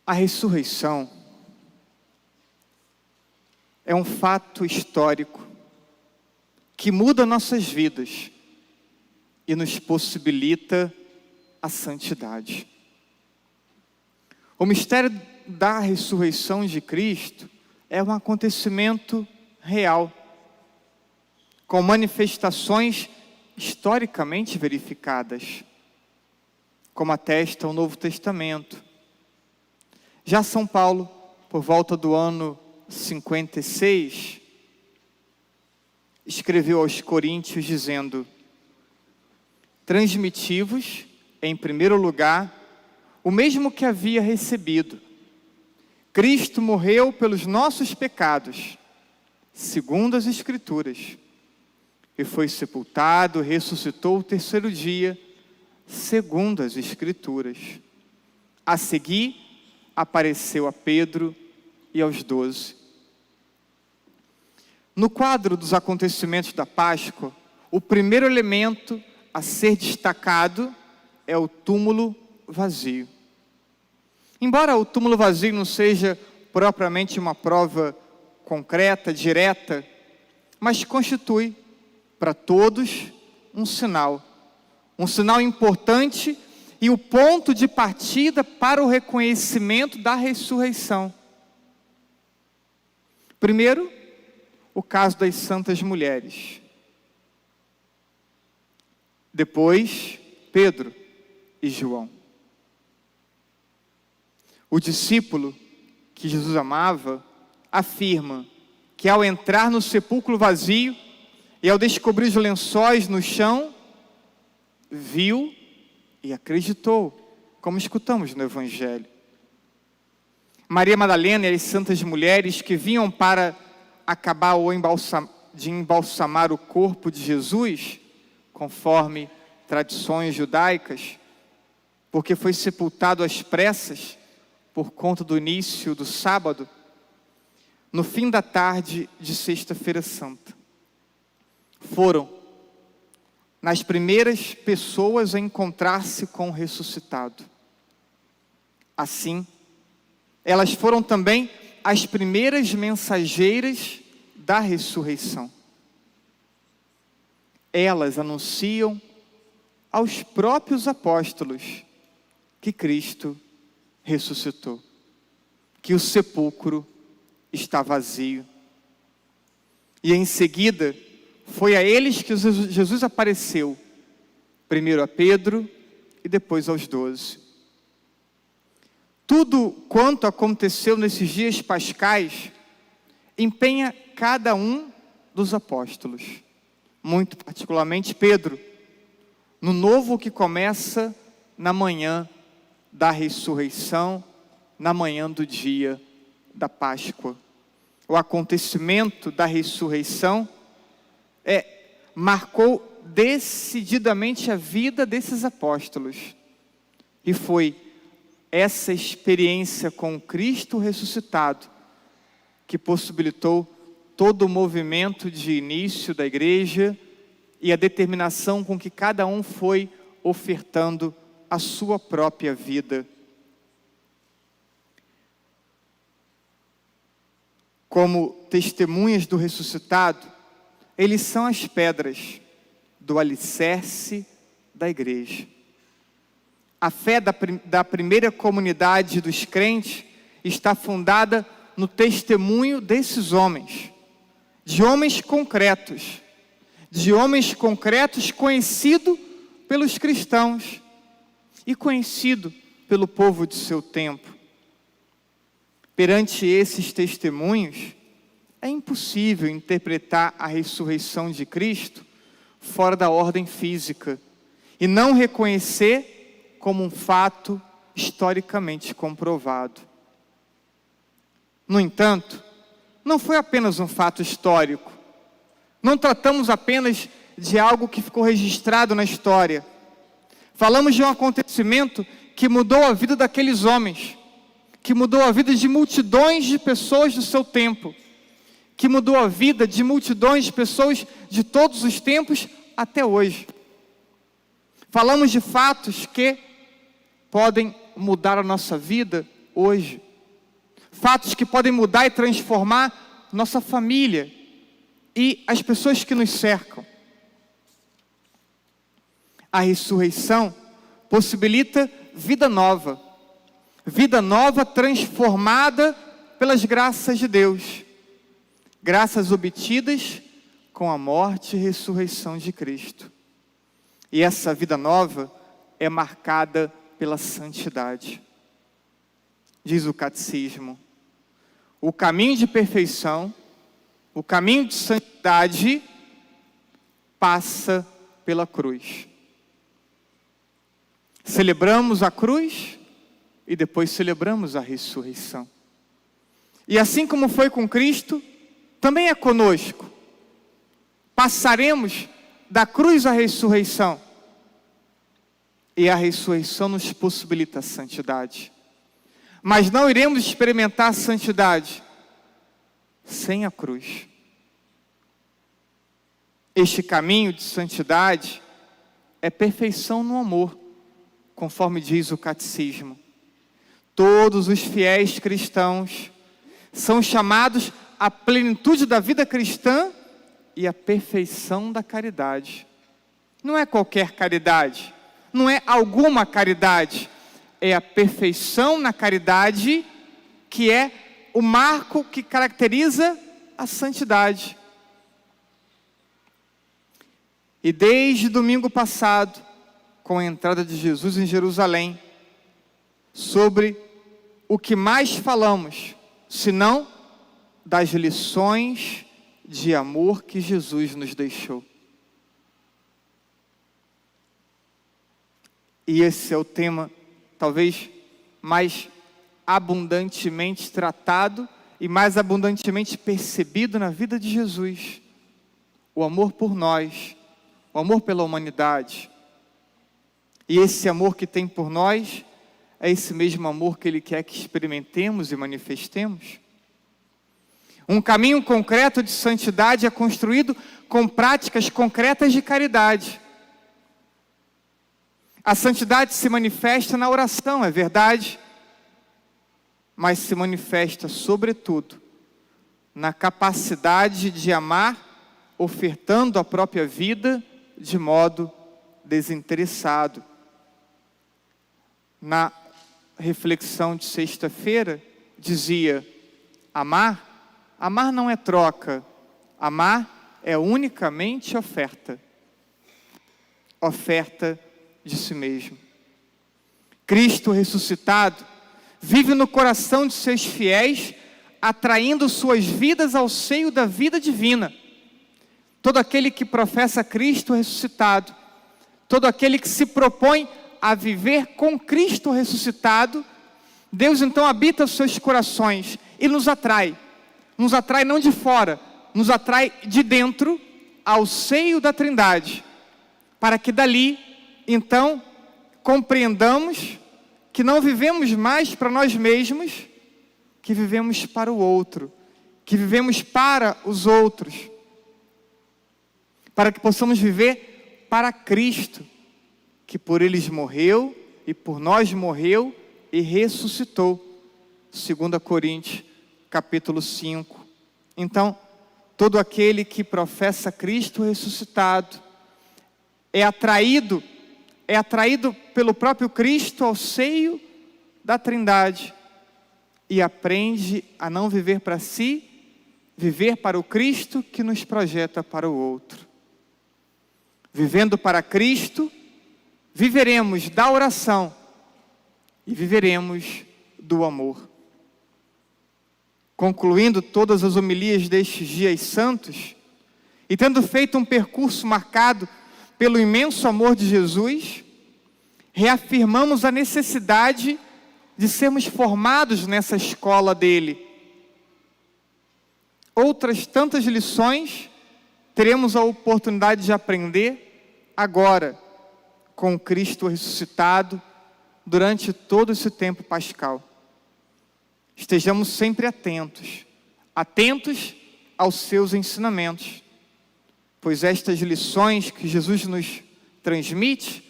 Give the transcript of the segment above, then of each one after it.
A ressurreição é um fato histórico que muda nossas vidas e nos possibilita a santidade. O mistério da ressurreição de Cristo é um acontecimento real, com manifestações historicamente verificadas, como atesta o Novo Testamento. Já São Paulo, por volta do ano 56, escreveu aos Coríntios dizendo: transmitivos, em primeiro lugar, o mesmo que havia recebido. Cristo morreu pelos nossos pecados, segundo as Escrituras, e foi sepultado, ressuscitou o terceiro dia, segundo as Escrituras. A seguir, apareceu a Pedro e aos 12. No quadro dos acontecimentos da Páscoa, o primeiro elemento a ser destacado é o túmulo vazio. Embora o túmulo vazio não seja propriamente uma prova concreta, direta, mas constitui para todos um sinal importante e o ponto de partida para o reconhecimento da ressurreição. Primeiro, o caso das santas mulheres. Depois, Pedro e João. O discípulo que Jesus amava afirma que ao entrar no sepulcro vazio e ao descobrir os lençóis no chão, viu e acreditou, como escutamos no Evangelho. Maria Madalena e as santas mulheres que vinham para acabar de embalsamar o corpo de Jesus, conforme tradições judaicas, porque foi sepultado às pressas por conta do início do sábado, no fim da tarde de Sexta-feira Santa. Foram nas primeiras pessoas a encontrar-se com o ressuscitado. Assim, elas foram também as primeiras mensageiras da ressurreição. Elas anunciam aos próprios apóstolos que Cristo ressuscitou, que o sepulcro está vazio. E em seguida, foi a eles que Jesus apareceu, primeiro a Pedro e depois aos 12. Tudo quanto aconteceu nesses dias pascais empenha cada um dos apóstolos, muito particularmente Pedro, no novo que começa na manhã da ressurreição, na manhã do dia da Páscoa. O acontecimento da ressurreição marcou decididamente a vida desses apóstolos. E foi essa experiência com Cristo ressuscitado que possibilitou todo o movimento de início da igreja e a determinação com que cada um foi ofertando a sua própria vida. Como testemunhas do ressuscitado, eles são as pedras do alicerce da igreja. A fé da primeira comunidade dos crentes está fundada no testemunho desses homens, de homens concretos conhecido pelos cristãos e conhecido pelo povo de seu tempo. Perante esses testemunhos, é impossível interpretar a ressurreição de Cristo fora da ordem física e não reconhecer como um fato historicamente comprovado. No entanto, não foi apenas um fato histórico. Não tratamos apenas de algo que ficou registrado na história. Falamos de um acontecimento que mudou a vida daqueles homens, que mudou a vida de multidões de pessoas do seu tempo, que mudou a vida de multidões de pessoas de todos os tempos até hoje. Falamos de fatos que podem mudar a nossa vida hoje. Fatos que podem mudar e transformar nossa família e as pessoas que nos cercam. A ressurreição possibilita vida nova transformada pelas graças de Deus, graças obtidas com a morte e ressurreição de Cristo. E essa vida nova é marcada pela santidade. Diz o catecismo: o caminho de perfeição, o caminho de santidade passa pela cruz. Celebramos a cruz e depois celebramos a ressurreição. E assim como foi com Cristo, também é conosco. Passaremos da cruz à ressurreição. E a ressurreição nos possibilita a santidade. Mas não iremos experimentar a santidade sem a cruz. Este caminho de santidade é perfeição no amor, conforme diz o catecismo. Todos os fiéis cristãos são chamados à plenitude da vida cristã e à perfeição da caridade. Não é qualquer caridade, não é alguma caridade, é a perfeição na caridade que é o marco que caracteriza a santidade. E desde domingo passado, com a entrada de Jesus em Jerusalém, sobre o que mais falamos, senão das lições de amor que Jesus nos deixou. E esse é o tema, talvez, mais abundantemente tratado e mais abundantemente percebido na vida de Jesus. O amor por nós, o amor pela humanidade. E esse amor que tem por nós é esse mesmo amor que Ele quer que experimentemos e manifestemos. Um caminho concreto de santidade é construído com práticas concretas de caridade. A santidade se manifesta na oração, é verdade, mas se manifesta, sobretudo, na capacidade de amar, ofertando a própria vida de modo desinteressado. Na reflexão de sexta-feira, dizia: amar não é troca, amar é unicamente oferta. Oferta de si mesmo. Cristo ressuscitado vive no coração de seus fiéis, atraindo suas vidas ao seio da vida divina. Todo aquele que professa Cristo ressuscitado, todo aquele que se propõe a viver com Cristo ressuscitado, Deus então habita os seus corações e nos atrai não de fora, nos atrai de dentro ao seio da Trindade, para que dali então compreendamos que não vivemos mais para nós mesmos, que vivemos para o outro, que vivemos para os outros, para que possamos viver para Cristo, que por eles morreu e por nós morreu e ressuscitou. 2 Coríntios, capítulo 5. Então, todo aquele que professa Cristo ressuscitado é atraído pelo próprio Cristo ao seio da Trindade e aprende a não viver para si, viver para o Cristo que nos projeta para o outro. Vivendo para Cristo, viveremos da oração e viveremos do amor. Concluindo todas as homilias destes dias santos, e tendo feito um percurso marcado pelo imenso amor de Jesus, reafirmamos a necessidade de sermos formados nessa escola dele. Outras tantas lições teremos a oportunidade de aprender agora, com Cristo ressuscitado, durante todo esse tempo pascal. Estejamos sempre atentos aos seus ensinamentos, pois estas lições que Jesus nos transmite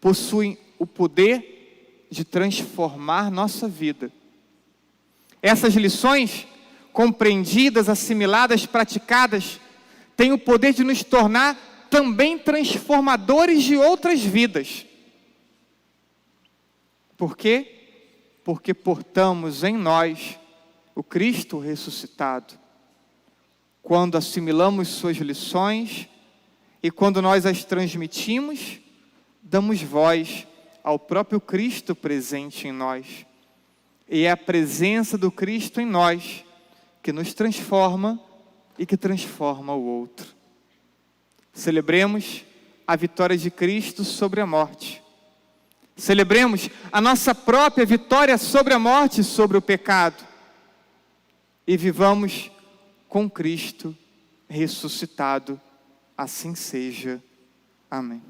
possuem o poder de transformar nossa vida Essas lições, compreendidas, assimiladas, praticadas, têm o poder de nos tornar também transformadores de outras vidas. Por quê? Porque portamos em nós o Cristo ressuscitado. Quando assimilamos suas lições e quando nós as transmitimos, damos voz ao próprio Cristo presente em nós. E é a presença do Cristo em nós que nos transforma e que transforma o outro. Celebremos a vitória de Cristo sobre a morte. Celebremos a nossa própria vitória sobre a morte e sobre o pecado. E vivamos com Cristo ressuscitado. Assim seja. Amém.